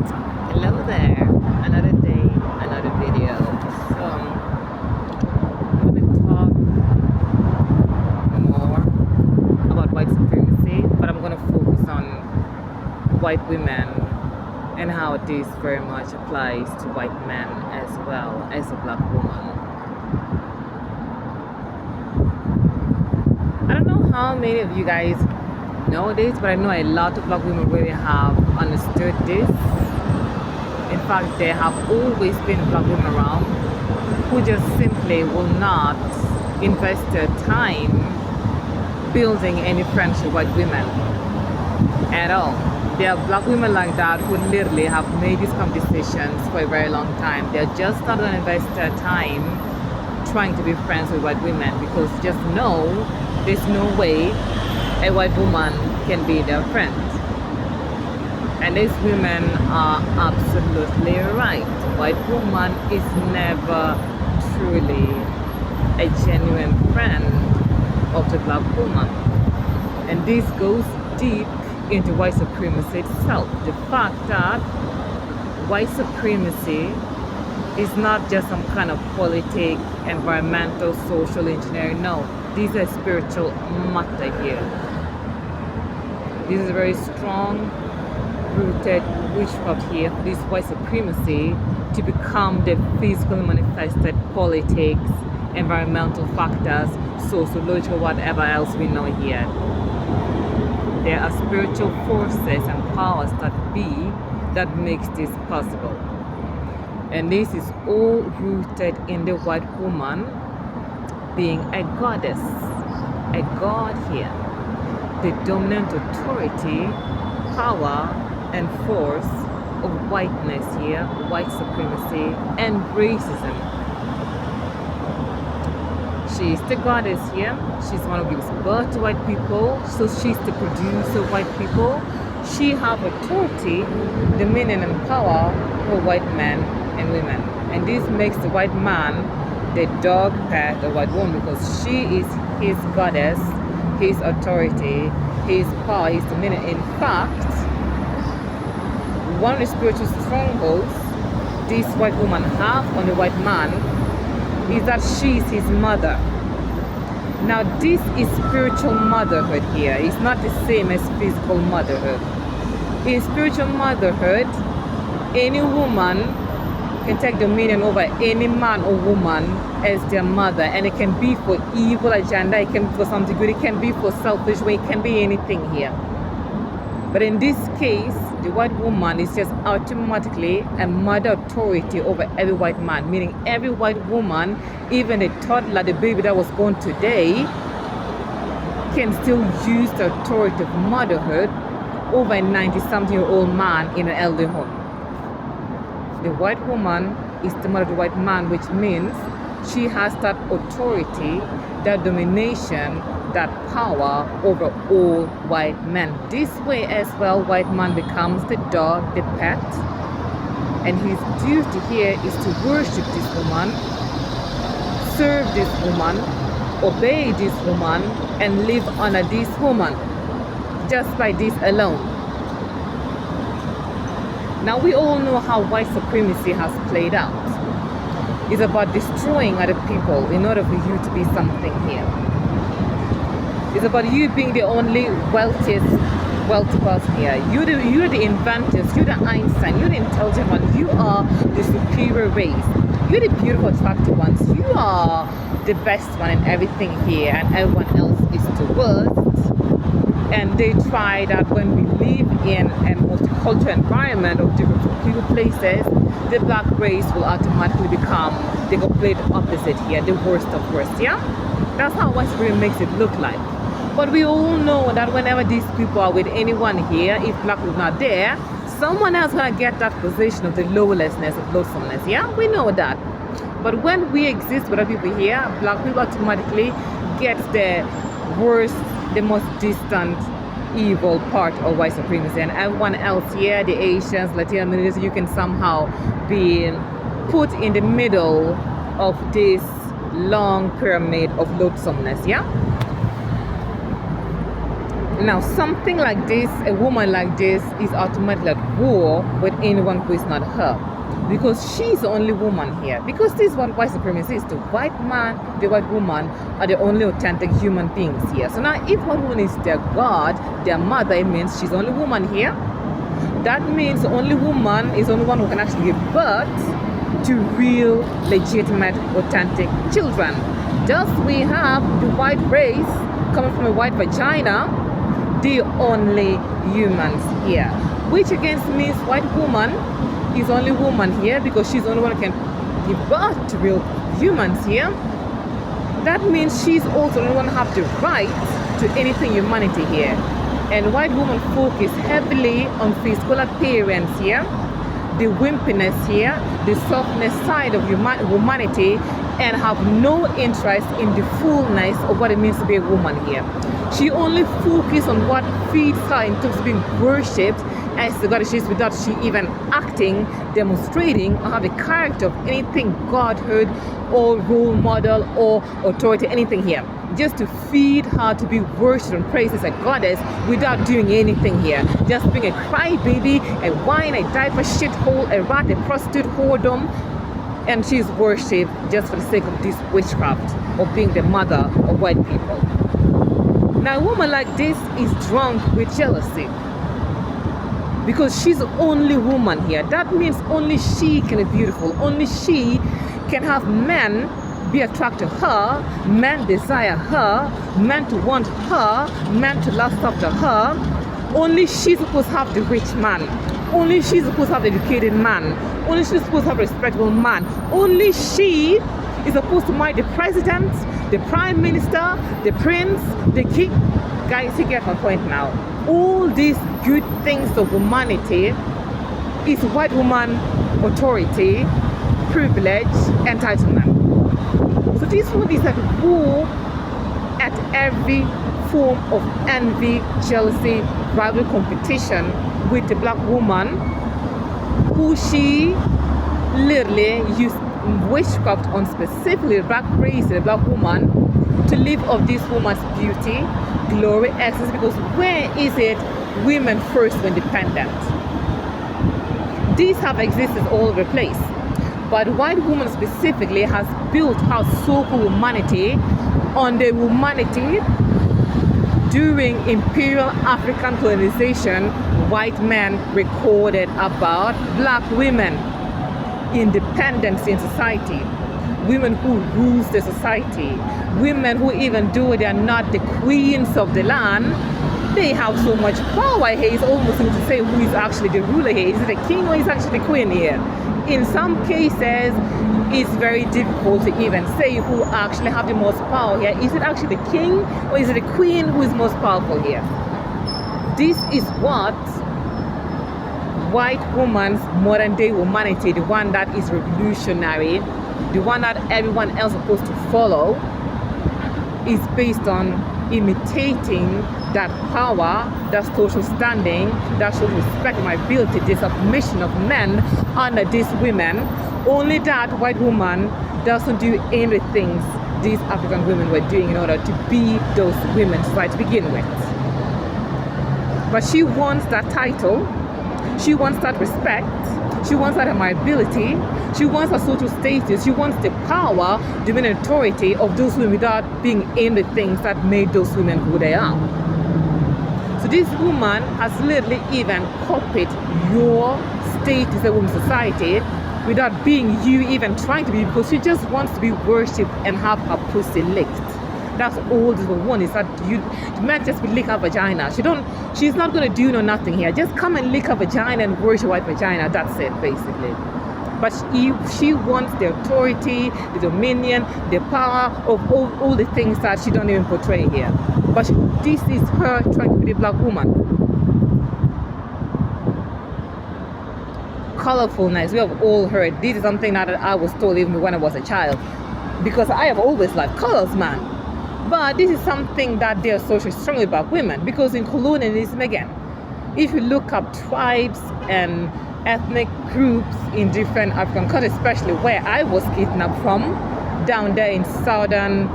Hello there, another day, another video. So I'm going to talk more about white supremacy, but I'm going to focus on white women and how this very much applies to white men as well as a black woman. I don't know how many of you guys know this, but I know a lot of black women really have understood this. In fact, there have always been black women around who just simply will not invest their time building any friendship with white women at all. There are black women like that who literally have made these conversations for a very long time. They're just not going to invest their time trying to be friends with white women because just know there's no way a white woman can be their friend. And these women are absolutely right. White woman is never truly a genuine friend of the black woman. And this goes deep into white supremacy itself. The fact that white supremacy is not just some kind of politic, environmental, social engineering. No, these are spiritual matter here. This is a very strong rooted witchcraft here for this white supremacy to become the physically manifested politics, environmental factors, sociological, whatever else we know here. There are spiritual forces and powers that makes this possible. And this is all rooted in the white woman being a goddess, a god here, the dominant authority, power, and force of whiteness here, white supremacy and racism. She is the goddess here. She's the one who gives birth to white people, so she's the producer of white people. She has authority, dominion, and power over white men and women. And this makes the white man the dog pet of white woman because she is his goddess, his authority, his power, his dominion. In fact, one of the spiritual strongholds this white woman have on the white man is that she is his mother. Now this is spiritual motherhood here. It's not the same as physical motherhood. In spiritual motherhood, any woman can take dominion over any man or woman as their mother, and it can be for evil agenda, it can be for something good, it can be for selfish way, it can be anything here. But in this case, the white woman is just automatically a mother authority over every white man, meaning every white woman, even the toddler, the baby that was born today, can still use the authority of motherhood over a 90-something-year-old man in an elderly home. The white woman is the mother of the white man, which means she has that authority, that domination, that power over all white men. This way as well, white man becomes the dog, the pet, and his duty here is to worship this woman, serve this woman, obey this woman, and live under this woman, just by this alone. Now we all know how white supremacy has played out. It's about destroying other people in order for you to be something here. It's about you being the only wealthy person here. You're the inventors, you're the Einstein, you're the intelligent one, you are the superior race, you're the beautiful, attractive ones, you are the best one in everything here, and everyone else is the worst. And they try that when we live in a multicultural environment of different people places, the black race will automatically become the complete opposite here, the worst of worst, yeah? That's how white supremacy makes it look like. But we all know that whenever these people are with anyone here, if black people are not there, someone else gonna get that position of the lowlessness, of loathsomeness, yeah? We know that. But when we exist with other people here, black people automatically get the worst, the most distant, evil part of white supremacy, and everyone else here, the Asians, Latino Americans, you can somehow be put in the middle of this long pyramid of loathsomeness, yeah? Now, something like this, a woman like this, is automatically at war with anyone who is not her. Because she's the only woman here. Because this is what white supremacy is. The white man, the white woman are the only authentic human beings here. So now, if one woman is their God, their mother, it means she's the only woman here. That means the only woman is the only one who can actually give birth to real, legitimate, authentic children. Just we have the white race coming from a white vagina, the only humans here. Which again means white woman is only woman here because she's the only one who can give birth to real humans here. That means she's also the only one who have the right to anything humanity here. And white women focus heavily on physical appearance here, the wimpiness here, the softness side of humanity, and have no interest in the fullness of what it means to be a woman here. She only focuses on what feeds her in terms of being worshipped as the goddess she is without she even acting, demonstrating, or have a character of anything godhood or role model or authority, anything here. Just to feed her to be worshipped and praised as a goddess without doing anything here. Just being a crybaby, a whine, a diaper shithole, a rat, a prostitute, whoredom, and she's worshipped just for the sake of this witchcraft of being the mother of white people. Now, a woman like this is drunk with jealousy because she's the only woman here. That means only she can be beautiful. Only she can have men be attracted to her, men desire her, men to want her, men to lust after her. Only she's supposed to have the rich man. Only she's supposed to have the educated man. Only she's supposed to have a respectable man. Only she is supposed to marry the president, the prime minister, the prince, the king. Guys, you get my point now. All these good things of humanity is white woman authority, privilege, entitlement. So this woman is at war at every form of envy, jealousy, rival competition with the black woman who she literally used witchcraft on, specifically the black race, the black woman, to live of this woman's beauty, glory, excellence. Because where is it women first were independent? These have existed all over the place. But white woman specifically has built her so-called humanity on the humanity during imperial African colonization. White men recorded about black women independence in society, women who rules the society, women who, even though they are not the queens of the land, they have so much power here. It's almost to say who is actually the ruler here. Is it the king or is it actually the queen here? In some cases, it's very difficult to even say who actually have the most power here. Is it actually the king or is it the queen who is most powerful here? This is what white woman's modern day humanity, the one that is revolutionary, the one that everyone else is supposed to follow, is based on imitating that power, that social standing, that social respect, my ability, the submission of men under these women. Only that white woman doesn't do any things these African women were doing in order to be those women's right to begin with. But she wants that title, she wants that respect, she wants that admirability, she wants a social status, she wants the power, the authority of those women without being in the things that made those women who they are. So this woman has literally even copied your status as a woman society without being you even trying to be, because she just wants to be worshipped and have her pussy licked. That's all this woman is, that you might just be lick her vagina. She's not gonna do no nothing here. Just come and lick her vagina and worship white vagina. That's it basically. But she wants the authority, the dominion, the power of all the things that she don't even portray here. But this is her trying to be the black woman. Colorfulness, we have all heard. This is something that I was told even when I was a child, because I have always liked colors, man. But this is something that they associate strongly about women, because in colonialism, again, if you look up tribes and ethnic groups in different African countries, especially where I was kidnapped from, down there in southern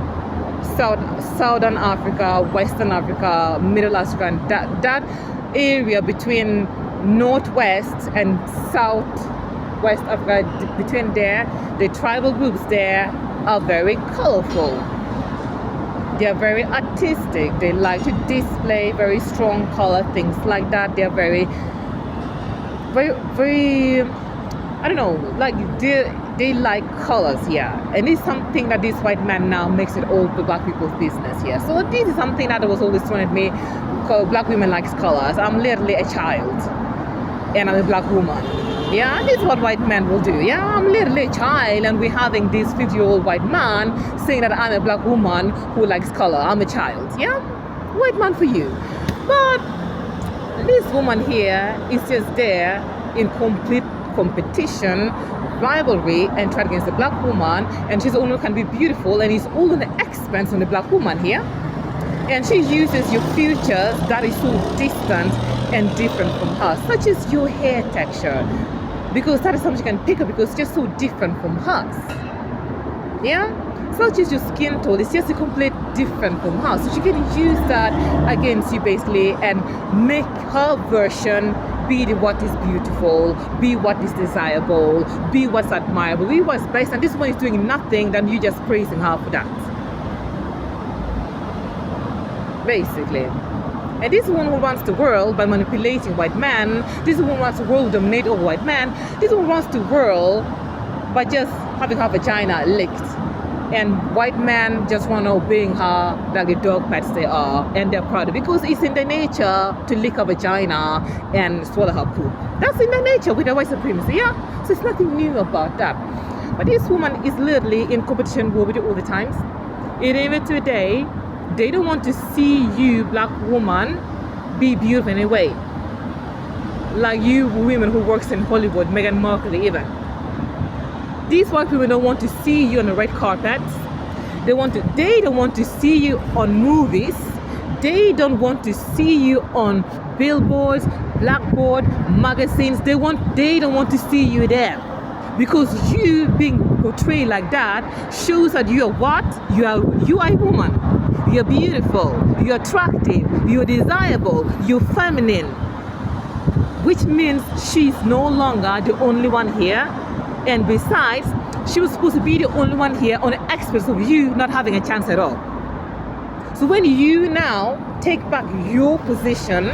Southern Africa, Western Africa, Middle Africa, and that area between Northwest and Southwest Africa, between there, the tribal groups there are very colorful. They are very artistic. They like to display very strong color, things like that. They are very, very, I don't know, like they like colors here. And it's something that this white man now makes it all the black people's business here. So this is something that was always thrown at me, because black women likes colors. I'm literally a child and I'm a black woman. Yeah, this is what white men will do. Yeah, I'm literally a child and we're having this 50-year-old white man saying that I'm a black woman who likes color. I'm a child. Yeah, white man for you. But this woman here is just there in complete competition, rivalry, and trying against the black woman, and she's the only one who can be beautiful, and it's all on the expense of the black woman here. And she uses your features that is so distant and different from her, such as your hair texture, because that is something you can pick up because it's just so different from hers. Yeah, such as your skin tone, it's just a complete different from her, so she can use that against you basically and make her version be what is beautiful, be what is desirable, be what's admirable, be what's best. And this one is doing nothing than you just praising her for that, basically. And this one who runs the world by manipulating white men. This one who runs the world dominate over white men. This one runs the world by just having her vagina licked. And white men just want to obey her like the dog pets they are, and they're proud because it's in their nature to lick her vagina and swallow her poop. That's in their nature with the white supremacy, yeah? So it's nothing new about that. But this woman is literally in competition war with you all the times. And even today, they don't want to see you, black woman, be beautiful in a way. Like you women who works in Hollywood, Meghan Markle even. These white people don't want to see you on the red carpet. They don't want to see you on movies. They don't want to see you on billboards, blackboard, magazines. They don't want to see you there. Because you being portrayed like that shows that you are what? You are a woman. You're beautiful. You're attractive. You're desirable. You're feminine. Which means she's no longer the only one here. And besides, she was supposed to be the only one here on the expense of you not having a chance at all. So when you now take back your position,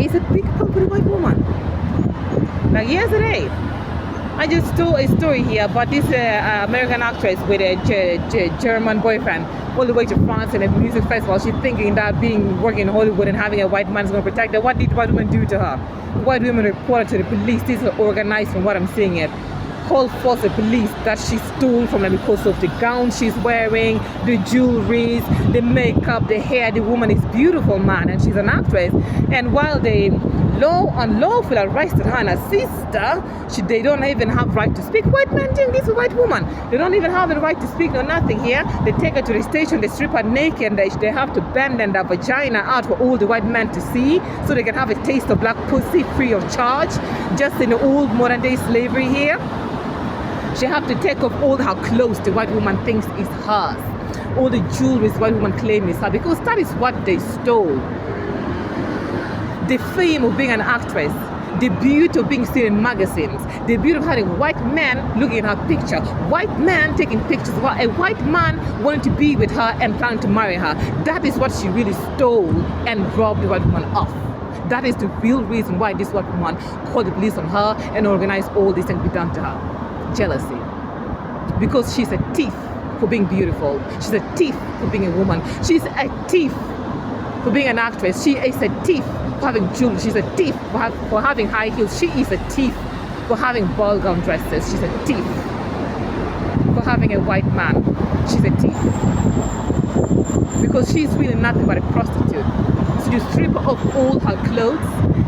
it's a big problem for the white woman. Like yesterday, I just told a story here about this American actress with a German boyfriend all the way to France and a music festival. She's thinking that working in Hollywood and having a white man is going to protect her. What did white women do to her? White women reported to the police. This is organized from what I'm seeing it. Called forth the police that she stole from them because of the gown she's wearing, the jewelry, the makeup, the hair. The woman is beautiful, man, and she's an actress. And while they unlawfully arrested her and her sister, they don't even have right to speak. White men doing this with white woman. They don't even have the right to speak, no nothing here. They take her to the station, they strip her naked, and they have to bend their vagina out for all the white men to see so they can have a taste of black pussy free of charge, just in the old modern day slavery here. She have to take off all her clothes the white woman thinks is hers. All the jewelry the white woman claims is hers, because that is what they stole. The fame of being an actress, the beauty of being seen in magazines, the beauty of having white men looking at her picture, white men taking pictures of her, a white man wanting to be with her and planning to marry her. That is what she really stole and robbed the white woman of. That is the real reason why this white woman called the police on her and organized all this things to be done to her. Jealousy. Because she's a thief for being beautiful. She's a thief for being a woman. She's a thief for being an actress. She is a thief for having jewelry. She's a thief for having high heels. She is a thief for having ball gown dresses. She's a thief for having a white man. She's a thief. Because she's really nothing but a prostitute. So you strip her of all her clothes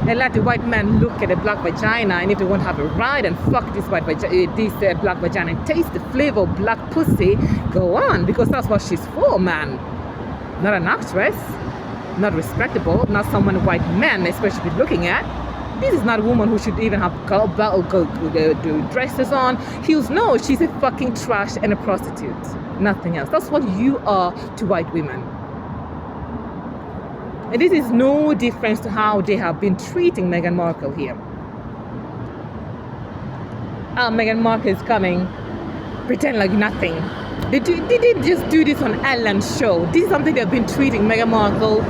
and let the white man look at the black vagina, and if they want to have a ride and fuck this black vagina and taste the flavor of black pussy, go on, because that's what she's for, man. Not an actress, not respectable, not someone white men especially be looking at. This is not a woman who should even have dresses on, heels. No, she's a fucking trash and a prostitute. Nothing else. That's what you are to white women. And this is no difference to how they have been treating Meghan Markle here. Meghan Markle is coming, pretend like nothing. They didn't just do this on Ellen's show. This is something they've been treating Meghan Markle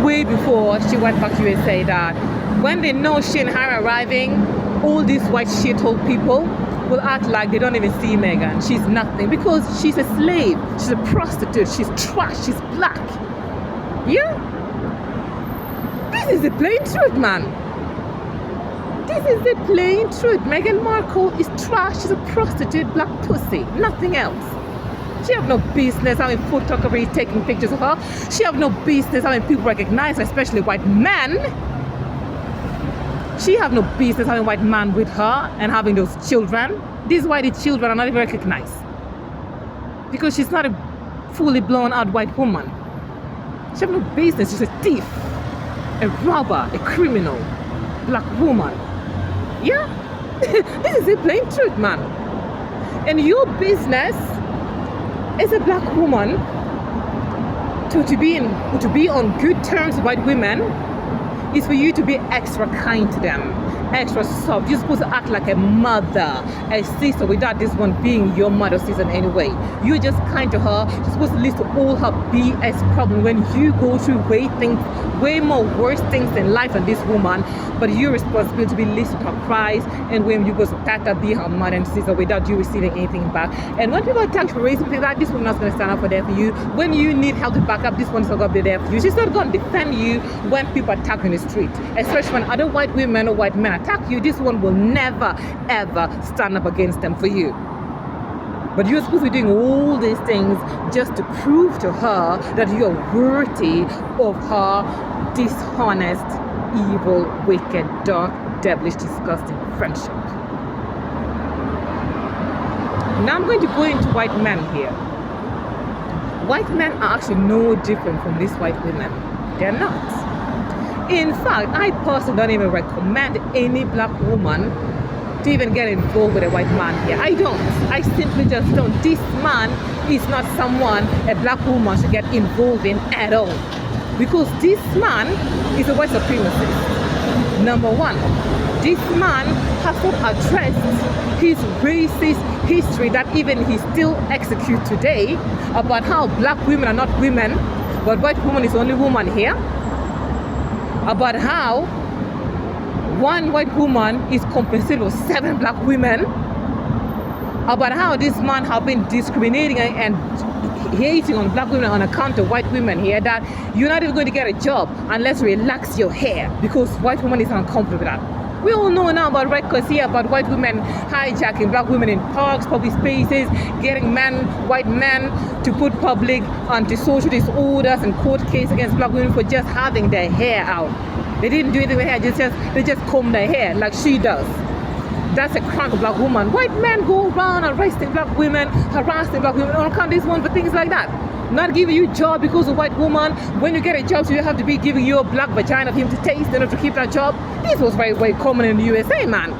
way before she went back to USA, that when they know she and Harry are arriving, all these white shithole people will act like they don't even see Meghan. She's nothing because she's a slave. She's a prostitute. She's trash. She's black. Yeah? This is the plain truth, man. This is the plain truth. Meghan Markle is trash. She's a prostitute, black pussy. Nothing else. She have no business having photography taking pictures of her. She have no business having people recognize her, especially white men. She have no business having white man with her and having those children. This is why the children are not even recognized. Because she's not a fully blown out white woman. She have no business. She's a thief, a robber, a criminal, black woman. Yeah? This is the plain truth, man. And your business as a black woman to be on good terms with white women is for you to be extra kind to them, extra soft. You're supposed to act like a mother, a sister, without this one being your mother sister in any way. You're just kind to her. You're supposed to listen to all her BS problems when you go through way more worse things in life than this woman. But your responsibility to be listening to her cries, and when you go to attack her, be her mother and sister without you receiving anything back. And when people attack for raising things like this woman's not going to stand up for there for you. When you need help to back up, this one's not going to be there for you. She's not going to defend you when people attack in the street, especially when other white women or white men attack you. This one will never ever stand up against them for you. But you're supposed to be doing all these things just to prove to her that you're worthy of her dishonest, evil, wicked, dark, devilish, disgusting friendship. Now I'm going to go into white men here. White men are actually no different from these white women. They're not. In fact, I personally don't even recommend any black woman to even get involved with a white man here. I don't. I simply just don't. This man is not someone a black woman should get involved in at all. Because this man is a white supremacist. Number one, this man has not addressed his racist history that even he still executes today about how black women are not women, but white woman is the only woman here. About how one white woman is compensated with 7 black women. About how this man have been discriminating and hating on black women on account of white women here, that you're not even going to get a job unless you relax your hair because white woman is uncomfortable with that. We all know now about records here about white women hijacking black women in parks, public spaces, getting white men to put public antisocial disorders and court case against black women for just having their hair out. They didn't do anything with hair, they just comb their hair like she does. That's a crime of black woman. White men go around arresting black women, harassing black women on account of this one for things like that. Not giving you a job because of white woman. When you get a job, so you have to be giving you a black vagina for him to taste in order to keep that job. This was very common in the USA, man.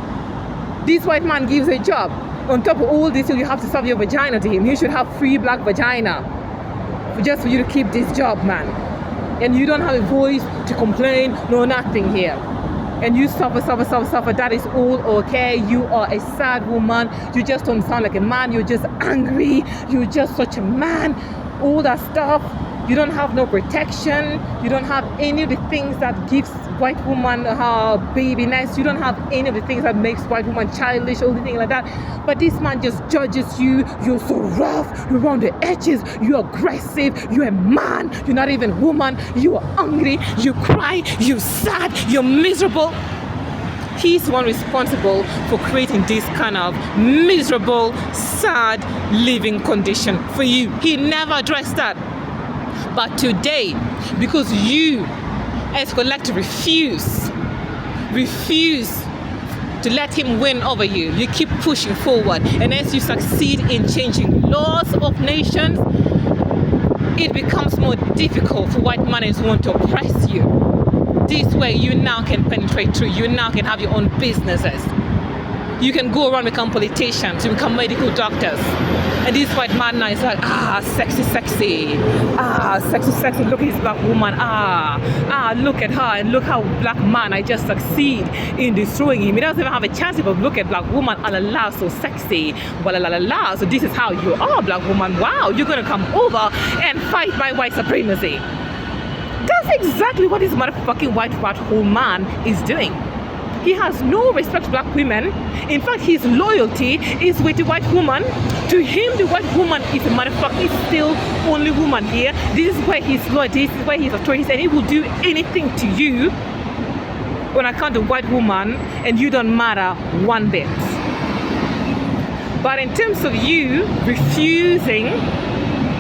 This white man gives a job. On top of all this, you have to serve your vagina to him. He should have free black vagina just for you to keep this job, man. And you don't have a voice to complain, no nothing here. And you suffer. That is all okay. You are a sad woman. You just don't sound like a man. You're just angry. You're just such a man. All that stuff. You don't have no protection. You don't have any of the things that gives white woman her babiness. You don't have any of the things that makes white woman childish or anything like that. But this man just judges you. You're so rough. You're around the edges. You're aggressive. You're a man. You're not even a woman. You are angry. You cry. You're sad. You're miserable. He's the one responsible for creating this kind of miserable, sad living condition for you. He never addressed that. But today, because you as collective refuse to let him win over you, you keep pushing forward. And as you succeed in changing laws of nations, it becomes more difficult for white men to want to oppress you. This way you now can penetrate through, you now can have your own businesses. You can go around become politicians, you become medical doctors. And this white man now is like, sexy, sexy. Sexy, sexy. Look at this black woman. Look at her. And look how black man I just succeed in destroying him. He doesn't even have a chance to look at black woman. La, so sexy. La. So this is how you are, black woman. Wow, you're going to come over and fight my white supremacy. That's exactly what this motherfucking white rat hole man is doing. He has no respect for black women. In fact, his loyalty is with the white woman. To him, the white woman is a motherfucking still only woman here. This is where his loyalty, this is where his authority, and he will do anything to you on account of white woman, and you don't matter one bit. But in terms of you refusing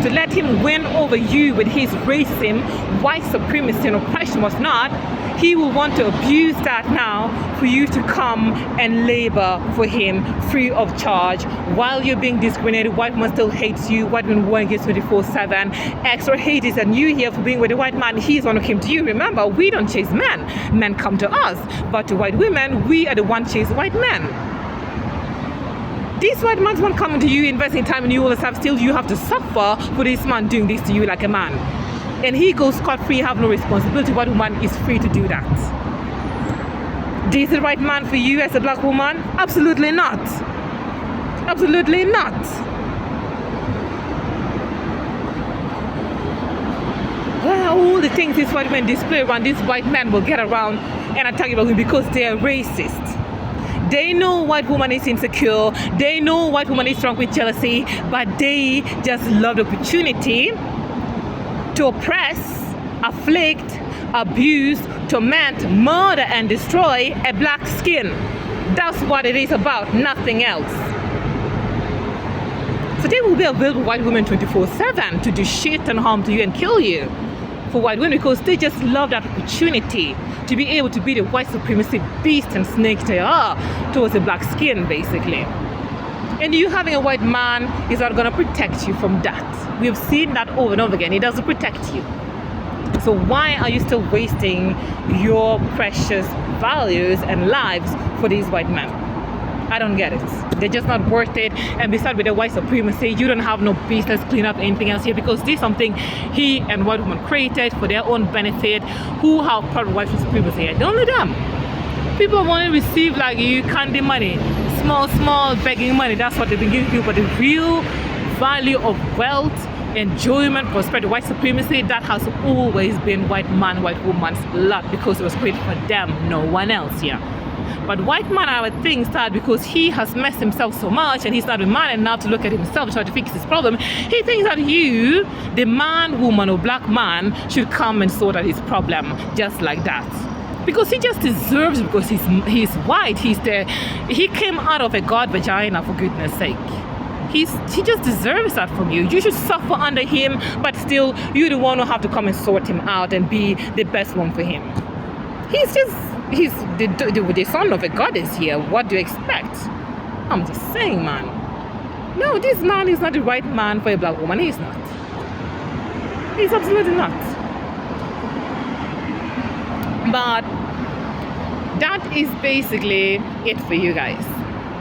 to let him win over you with his racism, white supremacy, and oppression was not, he will want to abuse that now for you to come and labor for him free of charge while you're being discriminated. White man still hates you. White man won't get 24/7. Extra hate is and you here for being with the white man. He's the one who came to you. Remember, we don't chase men. Men come to us. But to white women, we are the ones chase white men. This white man's one coming to you, investing time in you, all the stuff. Still, you have to suffer for this man doing this to you like a man. And he goes scot-free, have no responsibility. White woman is free to do that. Is the right man for you as a black woman? Absolutely not. Absolutely not. All the things these white men display around, these white men will get around and attack you because they are racist. They know white woman is insecure. They know white woman is strong with jealousy, but they just love the opportunity to oppress, afflict, abuse, torment, murder, and destroy a black skin. That's what it is about, nothing else. So they will be available for white women 24/7 to do shit and harm to you and kill you for white women because they just love that opportunity to be able to be the white supremacy beast and snake they are towards the black skin, basically. And you having a white man is not going to protect you from that. We've seen that over and over again. It doesn't protect you. So why are you still wasting your precious values and lives for these white men? I don't get it. They're just not worth it. And besides, with the white supremacy, you don't have no business clean up anything else here because this is something he and white woman created for their own benefit. Who have part of white supremacy? Don't let them. People want to receive like you candy money, small begging money. That's what they've been giving people. But the real value of wealth, enjoyment, prosperity, white supremacy, that has always been white man, white woman's lot because it was created for them, no one else here. But white man, I would think, started because he has messed himself so much and he's not a man enough to look at himself and try to fix his problem. He thinks that you, the man, woman, or black man, should come and sort out his problem just like that. Because he just deserves it because he's white. He came out of a god vagina, for goodness sake. He just deserves that from you. You should suffer under him, but still, you're the one who have to come and sort him out and be the best one for him. He's the son of a goddess here. What do you expect? I'm just saying, man. No, this man is not the right man for a black woman. He's not. He's absolutely not. But that is basically it for you guys.